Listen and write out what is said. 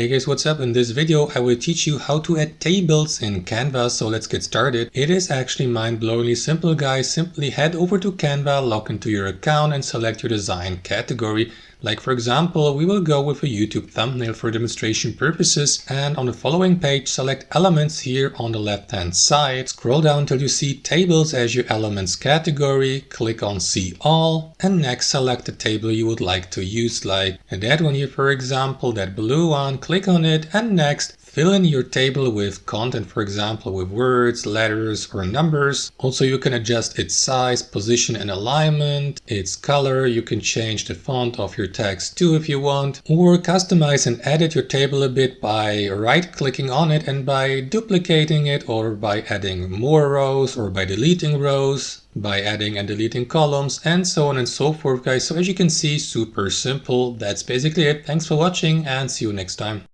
Hey guys, what's up? In this video I will teach you how to add tables in Canva, so let's get started. It is actually mind-blowingly simple, guys. Simply head over to Canva, log into your account and select your design category. Like for example, we will go with a YouTube thumbnail for demonstration purposes, and on the following page select elements here on the left hand side. Scroll down till you see tables as your elements category, click on see all, and next select the table you would like to use, like that one here for example, that blue one. Click on it and next fill in your table with content, for example with words, letters or numbers. Also you can adjust its size, position and alignment, its color. You can change the font of your text too if you want, or customize and edit your table a bit by right clicking on it and by duplicating it, or by adding more rows, or by deleting rows, by adding and deleting columns, and so on and so forth, guys. So as you can see, super simple. That's basically it. Thanks for watching and see you next time.